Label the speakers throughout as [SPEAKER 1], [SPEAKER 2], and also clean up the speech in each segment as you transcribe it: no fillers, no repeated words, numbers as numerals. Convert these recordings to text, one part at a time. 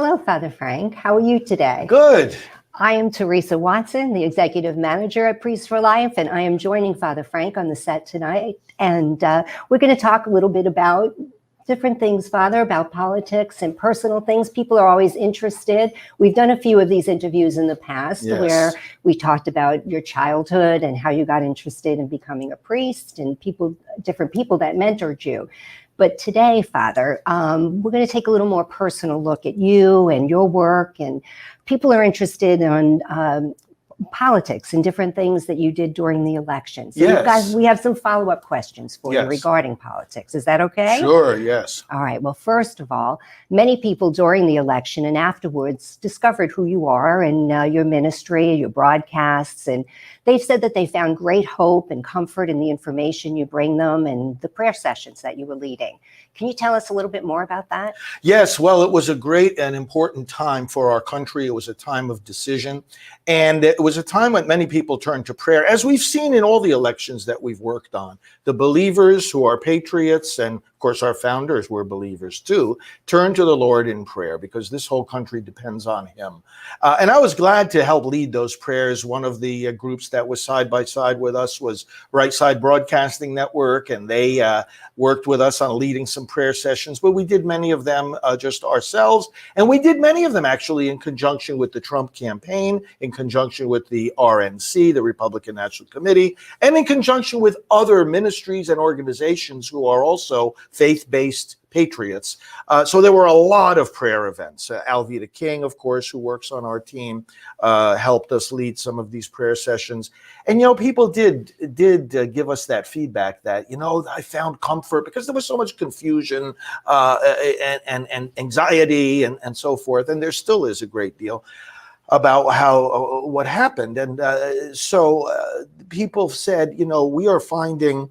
[SPEAKER 1] Hello, Father Frank. How are you today?
[SPEAKER 2] Good.
[SPEAKER 1] I am Teresa Watson, the Executive Manager at Priests for Life, and I am joining Father Frank on the set tonight. And we're going to talk a little bit about different things, Father, about politics and personal things. People are always interested. We've done a few of these interviews in the past where we talked about your childhood and how you got interested in becoming a priest and different people that mentored you. But today, Father, we're going to take a little more personal look at you and your work. And people are interested in politics and different things that you did during the election. So we have some follow-up questions for you regarding politics. Is that okay?
[SPEAKER 2] Sure, yes.
[SPEAKER 1] All right. Well, first of all, many people during the election and afterwards discovered who you are and your ministry, your broadcasts, and they've said that they found great hope and comfort in the information you bring them and the prayer sessions that you were leading. Can you tell us a little bit more about that?
[SPEAKER 2] Yes, well, it was a great and important time for our country. It was a time of decision, and it was a time when many people turned to prayer, as we've seen in all the elections that we've worked on. The believers who are patriots, and of course our founders were believers too, turned to the Lord in prayer because this whole country depends on him. And I was glad to help lead those prayers. One of the groups that was side by side with us was Right Side Broadcasting Network, and they worked with us on leading some prayer sessions, but we did many of them just ourselves, and we did many of them actually in conjunction with the Trump campaign, in conjunction with the RNC, the Republican National Committee, and in conjunction with other ministries and organizations who are also faith-based patriots. So there were a lot of prayer events. Alveda King, of course, who works on our team, helped us lead some of these prayer sessions. And, people did give us that feedback that, I found comfort because there was so much confusion and anxiety and so forth. And there still is a great deal about what happened. And so people said, we are finding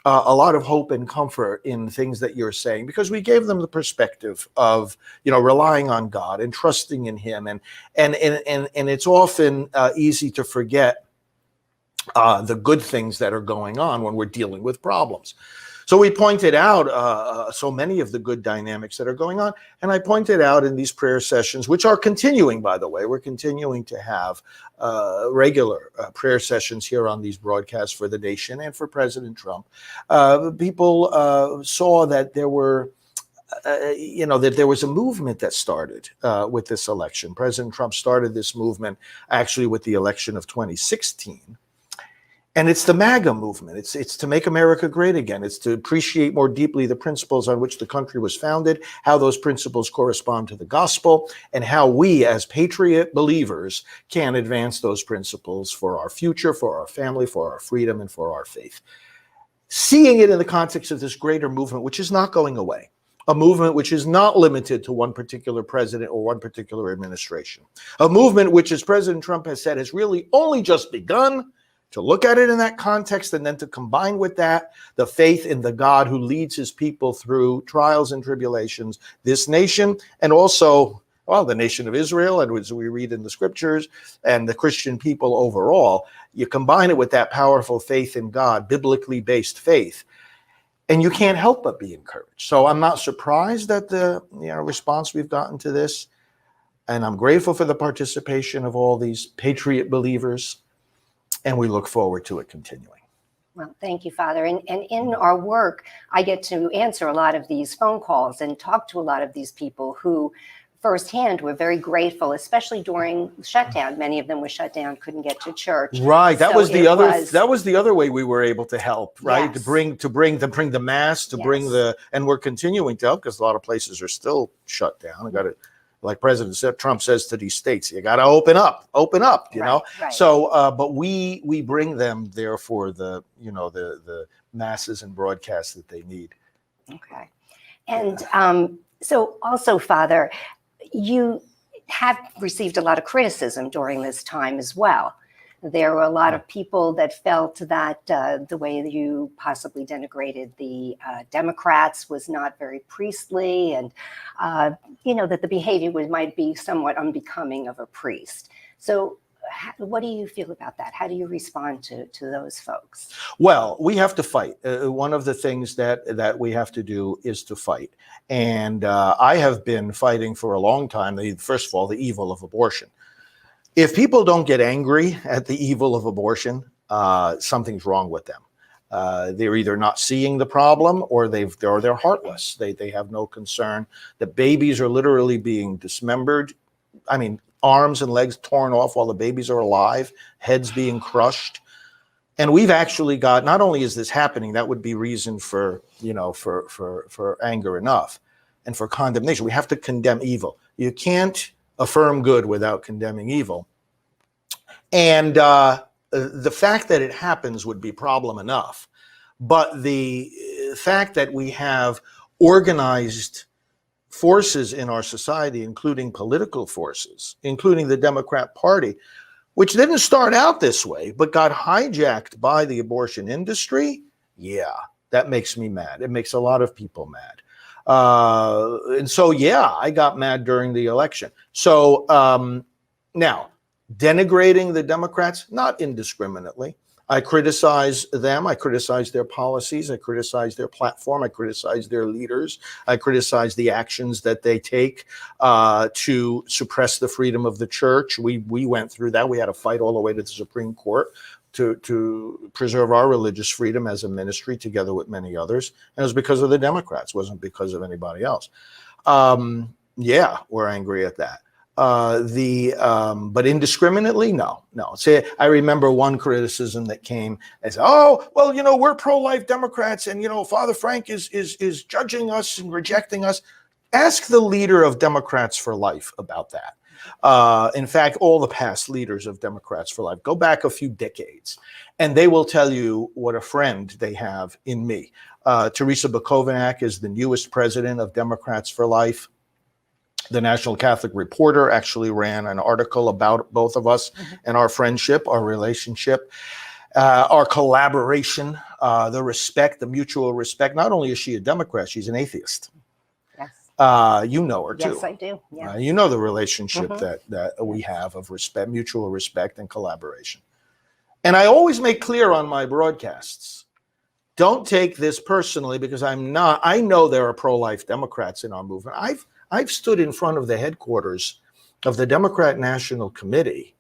[SPEAKER 2] a lot of hope and comfort in things that you're saying, because we gave them the perspective of, relying on God and trusting in him. And it's often easy to forget the good things that are going on when we're dealing with problems. So we pointed out so many of the good dynamics that are going on. And I pointed out in these prayer sessions, which are continuing, by the way, we're continuing to have regular prayer sessions here on these broadcasts for the nation and for President Trump. People saw that there were that there was a movement that started with this election. President Trump started this movement actually with the election of 2016. And it's the MAGA movement. It's to make America great again. It's to appreciate more deeply the principles on which the country was founded, how those principles correspond to the gospel, and how we as patriot believers can advance those principles for our future, for our family, for our freedom, and for our faith. Seeing it in the context of this greater movement, which is not going away, a movement which is not limited to one particular president or one particular administration, a movement which, as President Trump has said, has really only just begun. To look at it in that context and then to combine with that the faith in the God who leads his people through trials and tribulations, this nation, and also, the nation of Israel, and as we read in the scriptures, and the Christian people overall, you combine it with that powerful faith in God, biblically based faith, and you can't help but be encouraged. So I'm not surprised at the response we've gotten to this, and I'm grateful for the participation of all these patriot believers. And we look forward to it continuing.
[SPEAKER 1] Well, thank you, Father. And in our work, I get to answer a lot of these phone calls and talk to a lot of these people who firsthand were very grateful, especially during shutdown. Many of them were shut down, couldn't get to church.
[SPEAKER 2] Right. That was the other way we were able to help, right? Yes. To bring the mass, bring and we're continuing to help because a lot of places are still shut down. I got it. Like President Trump says to these states, you got to open up, you know?
[SPEAKER 1] Right.
[SPEAKER 2] So, but we bring them there for the masses and broadcasts that they need.
[SPEAKER 1] Okay. And so also, Father, you have received a lot of criticism during this time as well. There were a lot of people that felt that the way that you possibly denigrated the Democrats was not very priestly, and that the behavior might be somewhat unbecoming of a priest. So what do you feel about that? How do you respond to those folks?
[SPEAKER 2] Well, we have to fight. One of the things that we have to do is to fight. And I have been fighting for a long time, first of all, the evil of abortion. If people don't get angry at the evil of abortion, something's wrong with them. They're either not seeing the problem, or they're heartless. They have no concern that babies are literally being dismembered. I mean, arms and legs torn off while the babies are alive, heads being crushed. And we've actually got, not only is this happening, that would be reason for, for anger enough and for condemnation. We have to condemn evil. You can't affirm good without condemning evil. And the fact that it happens would be problem enough. But the fact that we have organized forces in our society, including political forces, including the Democrat Party, which didn't start out this way, but got hijacked by the abortion industry, yeah, that makes me mad. It makes a lot of people mad. And so, yeah, I got mad during the election. So now, denigrating the Democrats, not indiscriminately. I criticize them. I criticize their policies. I criticize their platform. I criticize their leaders. I criticize the actions that they take to suppress the freedom of the church. We went through that. We had a fight all the way to the Supreme Court to preserve our religious freedom as a ministry, together with many others. And it was because of the Democrats. It wasn't because of anybody else. Yeah, we're angry at that. But indiscriminately, no. Say, I remember one criticism that came as, oh, well, we're pro-life Democrats, and Father Frank is judging us and rejecting us. Ask the leader of Democrats for Life about that. In fact, all the past leaders of Democrats for Life, go back a few decades, and they will tell you what a friend they have in me. Teresa Bukovac is the newest president of Democrats for Life. The National Catholic Reporter actually ran an article about both of us and our friendship, our relationship, our collaboration, the respect, the mutual respect. Not only is she a Democrat, she's an atheist.
[SPEAKER 1] Yes.
[SPEAKER 2] You know her too.
[SPEAKER 1] Yes, I do. Yeah.
[SPEAKER 2] You know the relationship that we have of respect, mutual respect and collaboration. And I always make clear on my broadcasts, don't take this personally, because I know there are pro-life Democrats in our movement. I've stood in front of the headquarters of the Democrat National Committee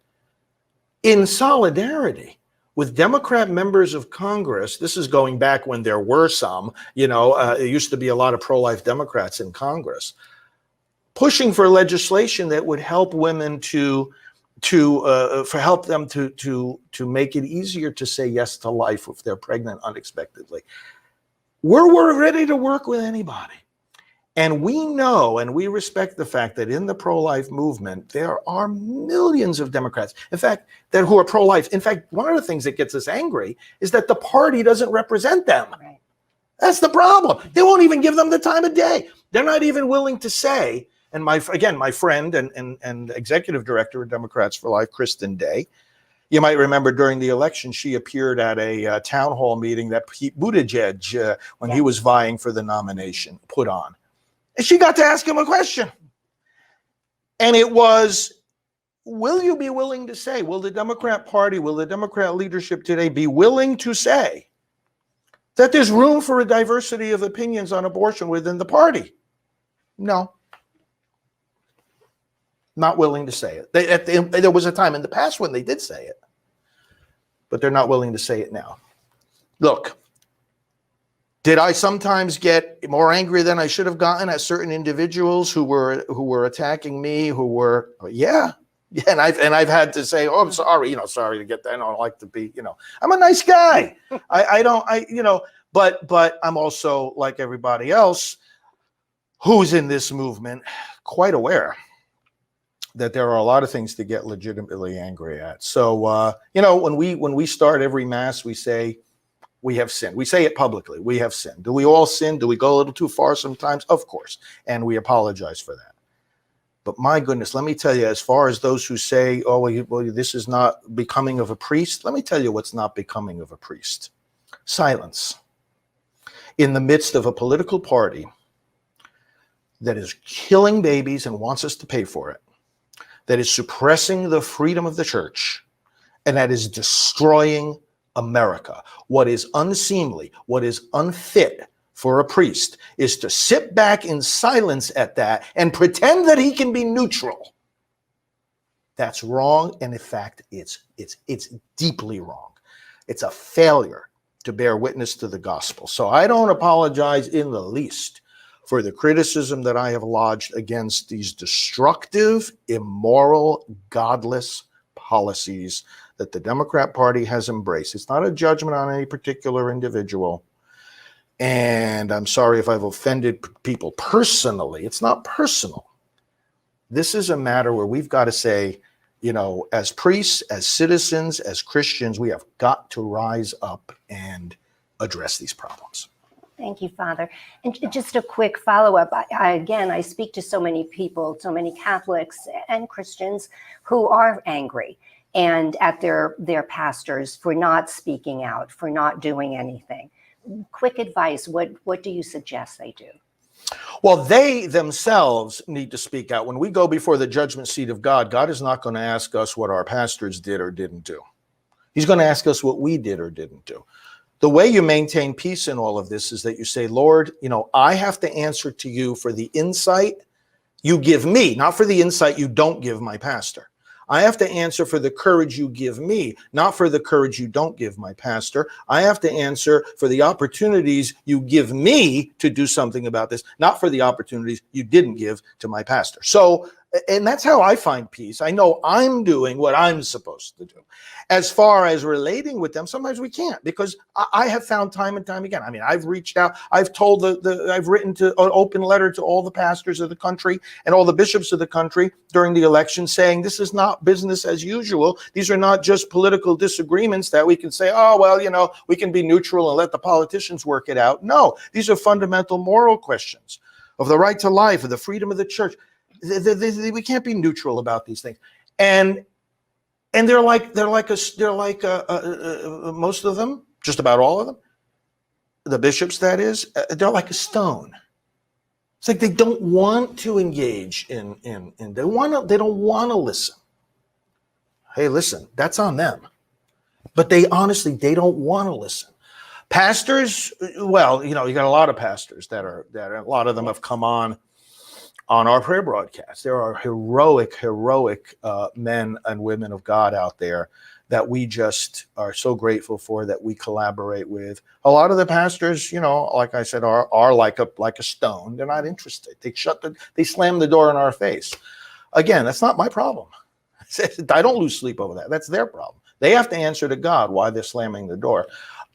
[SPEAKER 2] in solidarity with Democrat members of Congress. This is going back when there were some, it used to be a lot of pro-life Democrats in Congress, pushing for legislation that would help women to make it easier to say yes to life if they're pregnant unexpectedly. We're ready to work with anybody. And we know and we respect the fact that in the pro-life movement, there are millions of Democrats, in fact, who are pro-life. In fact, one of the things that gets us angry is that the party doesn't represent them.
[SPEAKER 1] Right.
[SPEAKER 2] That's the problem. They won't even give them the time of day. They're not even willing to say, and my friend and executive director of Democrats for Life, Kristen Day, you might remember during the election, she appeared at a town hall meeting that Pete Buttigieg, when he was vying for the nomination, put on. And she got to ask him a question. And it was, will you be willing to say, will the Democrat Party, will the Democrat leadership today be willing to say that there's room for a diversity of opinions on abortion within the party? No. Not willing to say it. There was a time in the past when they did say it, but they're not willing to say it now. Look, did I sometimes get more angry than I should have gotten at certain individuals who were attacking me? Yeah, and I've had to say, oh, I'm sorry, sorry to get that. I don't like to be, I'm a nice guy. But I'm also, like everybody else who's in this movement, quite aware that there are a lot of things to get legitimately angry at. So, when we start every mass, we say, we have sinned. We say it publicly. We have sinned. Do we all sin? Do we go a little too far sometimes? Of course. And we apologize for that. But my goodness, let me tell you, as far as those who say, oh, well, this is not becoming of a priest, let me tell you what's not becoming of a priest. Silence. In the midst of a political party that is killing babies and wants us to pay for it, that is suppressing the freedom of the church, and that is destroying America. What is unseemly, what is unfit for a priest is to sit back in silence at that and pretend that he can be neutral. That's wrong, and in fact, it's deeply wrong. It's a failure to bear witness to the gospel. So I don't apologize in the least for the criticism that I have lodged against these destructive, immoral, godless policies that the Democrat Party has embraced. It's not a judgment on any particular individual. And I'm sorry if I've offended people personally. It's not personal. This is a matter where we've got to say, you know, as priests, as citizens, as Christians, we have got to rise up and address these problems.
[SPEAKER 1] Thank you, Father. And just a quick follow-up. I speak to so many people, so many Catholics and Christians who are angry and at their pastors for not speaking out, for not doing anything. Quick advice, what do you suggest they do?
[SPEAKER 2] Well, they themselves need to speak out. When we go before the judgment seat of God, God is not going to ask us what our pastors did or didn't do. He's going to ask us what we did or didn't do. The way you maintain peace in all of this is that you say, Lord, you know, I have to answer to you for the insight you give me, not for the insight you don't give my pastor. I have to answer for the courage you give me, not for the courage you don't give my pastor. I have to answer for the opportunities you give me to do something about this, not for the opportunities you didn't give to my pastor. So, and that's how I find peace. I know I'm doing what I'm supposed to do. As far as relating with them, sometimes we can't, because I have found time and time again. I mean, I've reached out, I've told I've written an open letter to all the pastors of the country and all the bishops of the country during the election saying this is not business as usual. These are not just political disagreements that we can say, oh, well, you know, we can be neutral and let the politicians work it out. No, these are fundamental moral questions of the right to life, of the freedom of the church. We can't be neutral about these things. And they're like most of them, just about all of them, the bishops, that is, they're like a stone. It's like they don't want to engage they don't want to listen. Hey, listen, that's on them. But they don't want to listen. Pastors, well, you know, you got a lot of pastors that a lot of them have come on our prayer broadcast. There are heroic men and women of God out there that we just are so grateful for, that we collaborate with. A lot of the pastors, you know, like I said, are like a stone. They're not interested. They slam the door in our face. Again, that's not my problem. I don't lose sleep over that. That's their problem. They have to answer to God why they're slamming the door.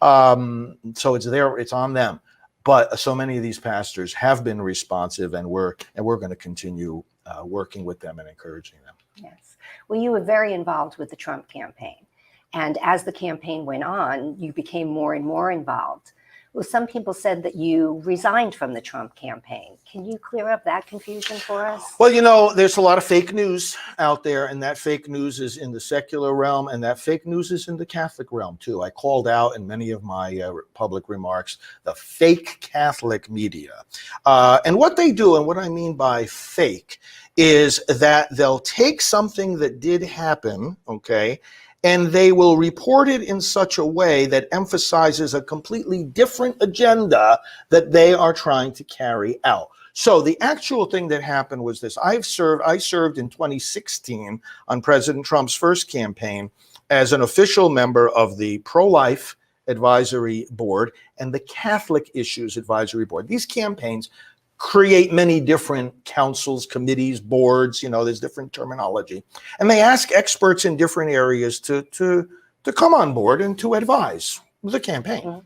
[SPEAKER 2] So it's on them. But so many of these pastors have been responsive, and we're going to continue working with them and encouraging them.
[SPEAKER 1] Yes. Well, you were very involved with the Trump campaign. And as the campaign went on, you became more and more involved. Well, some people said that you resigned from the Trump campaign. Can you clear up that confusion for us?
[SPEAKER 2] Well, you know, there's a lot of fake news out there, and that fake news is in the secular realm, and that fake news is in the Catholic realm, too. I called out in many of my public remarks the fake Catholic media. And what they do, and what I mean by fake, is that they'll take something that did happen, okay, and they will report it in such a way that emphasizes a completely different agenda that they are trying to carry out. So the actual thing that happened was this. I served in 2016 on President Trump's first campaign as an official member of the Pro-Life Advisory Board and the Catholic Issues Advisory Board. These campaigns create many different councils, committees, boards, you know, there's different terminology. And they ask experts in different areas to come on board and to advise the campaign. Mm-hmm.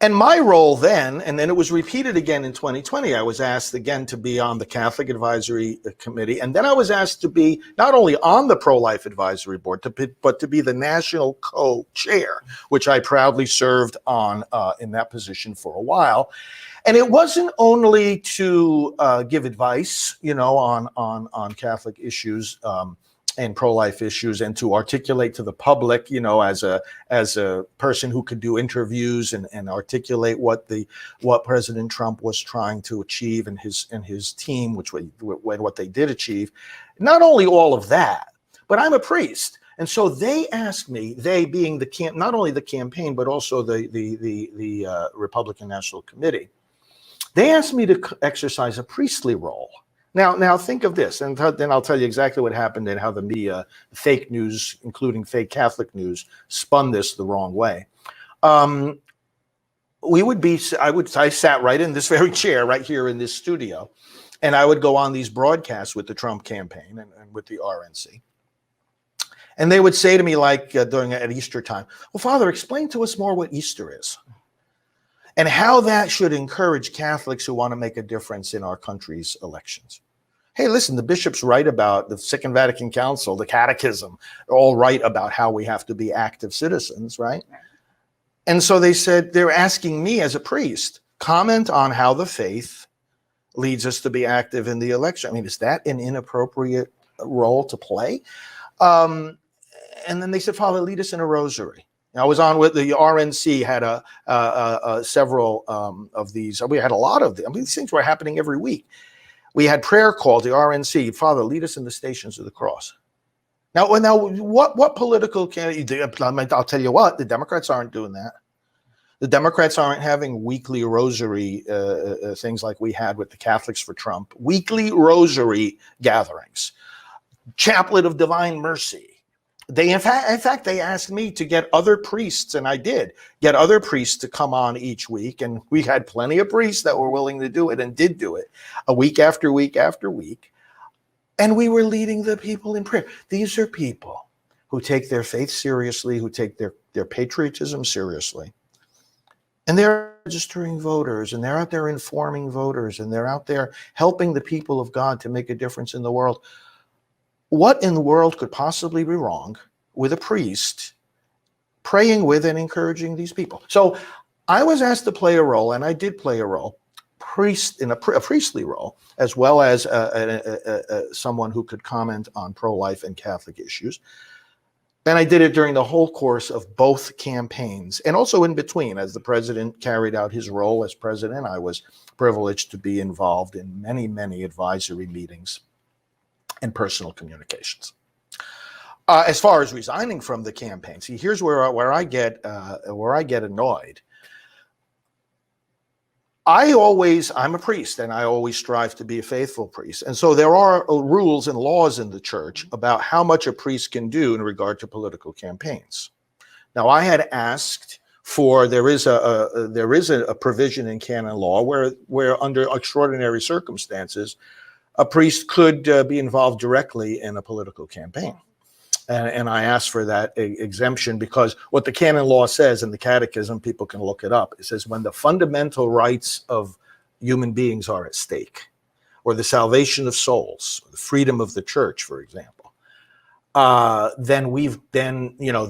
[SPEAKER 2] And my role then, and then it was repeated again in 2020, I was asked again to be on the Catholic Advisory Committee. And then I was asked to be not only on the Pro-Life Advisory Board, but to be the national co-chair, which I proudly served on in that position for a while. And it wasn't only to give advice, you know, on Catholic issues and pro-life issues, and to articulate to the public, you know, as a person who could do interviews and articulate what President Trump was trying to achieve and his team, what they did achieve. Not only all of that, but I'm a priest. And so they asked me, they being not only the campaign, but also the Republican National Committee, they asked me to exercise a priestly role. Now think of this, and then I'll tell you exactly what happened and how the media, fake news, including fake Catholic news, spun this the wrong way. I sat right in this very chair right here in this studio, and I would go on these broadcasts with the Trump campaign and with the RNC. And they would say to me, like at Easter time, well, Father, explain to us more what Easter is and how that should encourage Catholics who want to make a difference in our country's elections. Hey, listen, the bishops write about the Second Vatican Council, the Catechism, all write about how we have to be active citizens, right? And so they said, they're asking me as a priest, comment on how the faith leads us to be active in the election. I mean, is that an inappropriate role to play? And then they said, Father, lead us in a rosary. I was on with the RNC, had several of these. We had a lot of them. I mean, these things were happening every week. We had prayer calls, the RNC, Father, lead us in the Stations of the Cross. Now what political candidate? I'll tell you what, the Democrats aren't doing that. The Democrats aren't having weekly rosary things like we had with the Catholics for Trump. Weekly rosary gatherings. Chaplet of Divine Mercy. In fact, they asked me to get other priests, and I did get other priests to come on each week, and we had plenty of priests that were willing to do it and did do it, a week after week after week, and we were leading the people in prayer. These are people who take their faith seriously, who take their patriotism seriously, and they're registering voters, and they're out there informing voters, and they're out there helping the people of God to make a difference in the world. What in the world could possibly be wrong with a priest praying with and encouraging these people? So I was asked to play a role, and I did play a role, a priestly role, as well as someone who could comment on pro-life and Catholic issues. And I did it during the whole course of both campaigns, and also in between. As the president carried out his role as president, I was privileged to be involved in many, many advisory meetings and personal communications. As far as resigning from the campaign, see, here's where I get annoyed. I'm a priest, and I always strive to be a faithful priest. And so there are rules and laws in the church about how much a priest can do in regard to political campaigns. Now, I had asked for, there is a provision in canon law where under extraordinary circumstances, a priest could be involved directly in a political campaign. And I asked for that exemption because what the canon law says in the Catechism, people can look it up. It says when the fundamental rights of human beings are at stake, or the salvation of souls, the freedom of the church, for example, then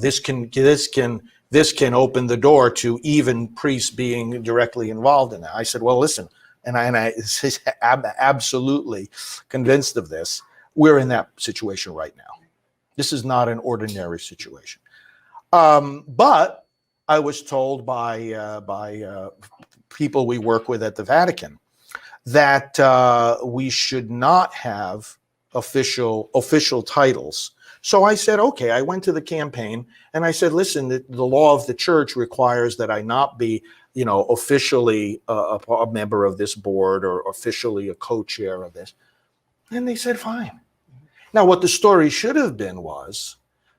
[SPEAKER 2] this can open the door to even priests being directly involved in that. I said, well, listen, and I absolutely convinced of this. We're in that situation right now. This is not an ordinary situation. But I was told by people we work with at the Vatican that we should not have official titles. So I said, okay, I went to the campaign and I said, listen, the law of the church requires that I not be officially a member of this board or officially a co-chair of this. And they said, fine. Now, what the story should have been was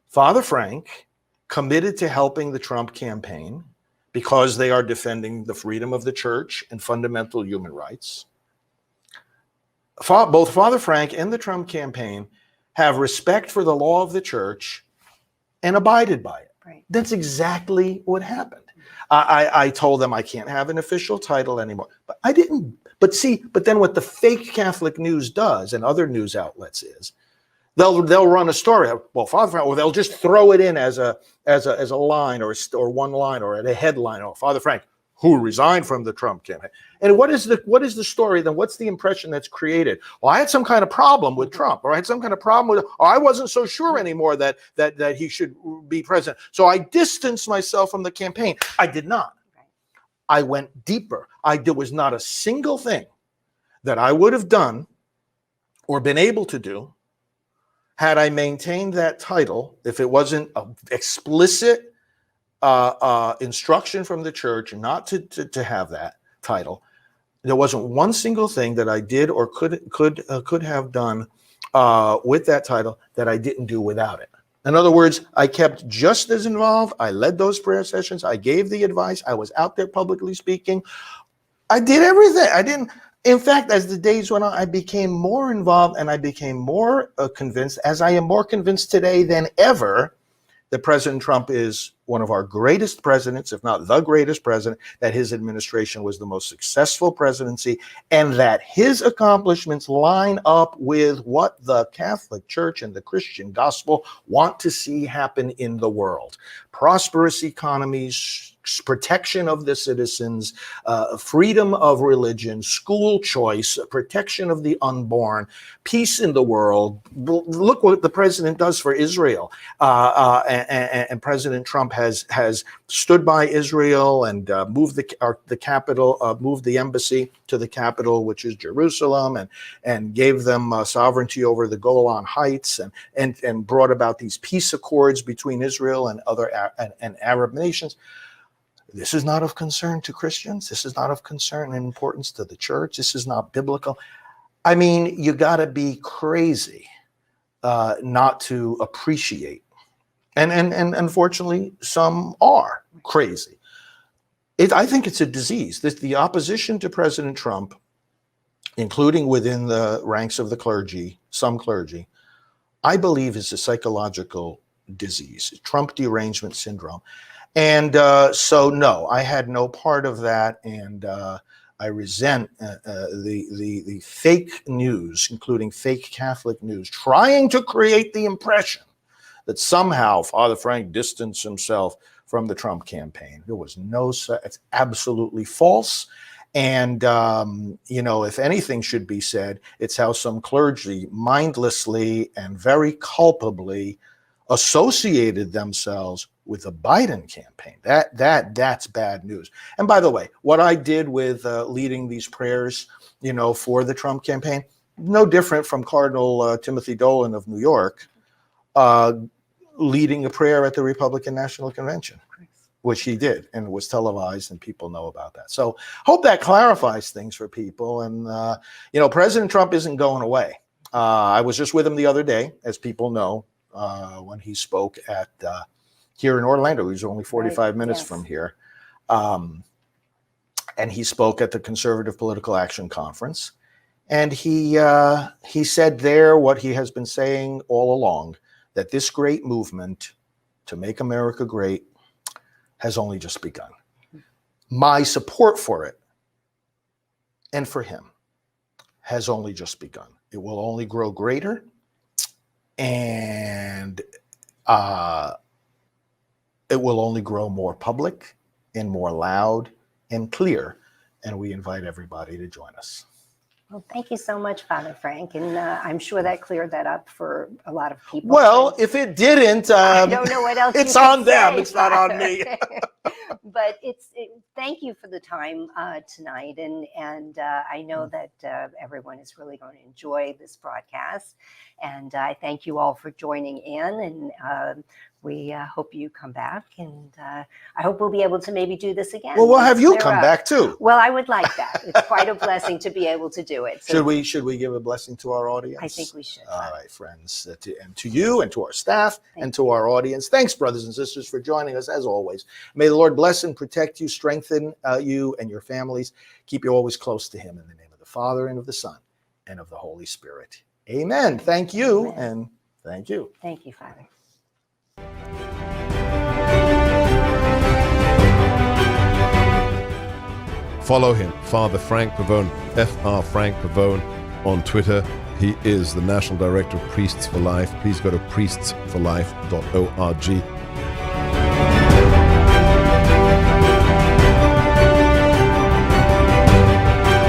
[SPEAKER 2] Father Frank committed to helping the Trump campaign because they are defending the freedom of the church and fundamental human rights. Both Father Frank and the Trump campaign have respect for the law of the church and abided by it.
[SPEAKER 1] Right.
[SPEAKER 2] That's exactly what happened. I told them I can't have an official title anymore, but I didn't. But then what the fake Catholic news does and other news outlets is they'll run a story. Well, Father Frank, or they'll just throw it in as a line or one line or at a headline. Oh, Father Frank, who resigned from the Trump campaign. And what is the story then? What's the impression that's created? Well, I had some kind of problem with Trump, or I had some kind of problem with, or I wasn't so sure anymore that he should be president. So I distanced myself from the campaign. I did not. I went deeper. There was not a single thing that I would have done or been able to do had I maintained that title, if it wasn't an explicit instruction from the church not to have that title, there wasn't one single thing that I did or could have done with that title that I didn't do without it. In other words, I kept just as involved. I led those prayer sessions. I gave the advice. I was out there publicly speaking. I did everything. In fact, as the days went on, I became more involved and I became more convinced, as I am more convinced today than ever, that President Trump is one of our greatest presidents, if not the greatest president, that his administration was the most successful presidency, and that his accomplishments line up with what the Catholic Church and the Christian gospel want to see happen in the world. Prosperous economies, protection of the citizens, freedom of religion, school choice, protection of the unborn, peace in the world. Look what the president does for Israel. And President Trump has stood by Israel and moved the capital, moved the embassy to the capital, which is Jerusalem, and gave them sovereignty over the Golan Heights, and brought about these peace accords between Israel and other and Arab nations. This is not of concern to Christians. This is not of concern and importance to the church. This is not biblical. I mean, you got to be crazy not to appreciate. And unfortunately, some are crazy. I think it's a disease. The opposition to President Trump, including within the ranks of the clergy, some clergy, I believe is a psychological disease, Trump derangement syndrome. And so, no, I had no part of that, and I resent the fake news, including fake Catholic news, trying to create the impression that somehow Father Frank distanced himself from the Trump campaign. There was no such. It's absolutely false. And, if anything should be said, it's how some clergy mindlessly and very culpably associated themselves with the Biden campaign. That's bad news. And by the way, what I did with leading these prayers, for the Trump campaign, no different from Cardinal Timothy Dolan of New York, leading a prayer at the Republican National Convention, which he did, and it was televised, and people know about that. So hope that clarifies things for people. And, President Trump isn't going away. I was just with him the other day, as people know, when he spoke at here in Orlando. He was only 45 minutes from here. And he spoke at the Conservative Political Action Conference. And he said there what he has been saying all along, that this great movement to make America great has only just begun. My support for it and for him has only just begun. It will only grow greater, and it will only grow more public and more loud and clear. And we invite everybody to join us.
[SPEAKER 1] Well, thank you so much, Father Frank. And I'm sure that cleared that up for a lot of people.
[SPEAKER 2] Well, if it didn't,
[SPEAKER 1] I don't know what else
[SPEAKER 2] it's
[SPEAKER 1] you
[SPEAKER 2] on
[SPEAKER 1] could
[SPEAKER 2] them.
[SPEAKER 1] say,
[SPEAKER 2] It's not on me.
[SPEAKER 1] But thank you for the time tonight. And I know that everyone is really going to enjoy this broadcast. And I thank you all for joining in. And we hope you come back. And I hope we'll be able to maybe do this again.
[SPEAKER 2] Well, we'll have you come back too.
[SPEAKER 1] Well, I would like that. It's quite a blessing to be able to do it. So
[SPEAKER 2] should we give a blessing to our audience?
[SPEAKER 1] I think we should.
[SPEAKER 2] All right, friends, and to you and to our staff and to our audience. Thanks, brothers and sisters, for joining us as always. May the Lord bless and protect you, strengthen you and your families, keep you always close to him, in the name of the Father and of the Son and of the Holy Spirit. Amen. Thank you.
[SPEAKER 1] Amen.
[SPEAKER 2] And thank you.
[SPEAKER 1] Thank you, Father.
[SPEAKER 3] Follow him, Father Frank Pavone, Fr. Frank Pavone, on Twitter. He is the National Director of Priests for Life. Please go to priestsforlife.org.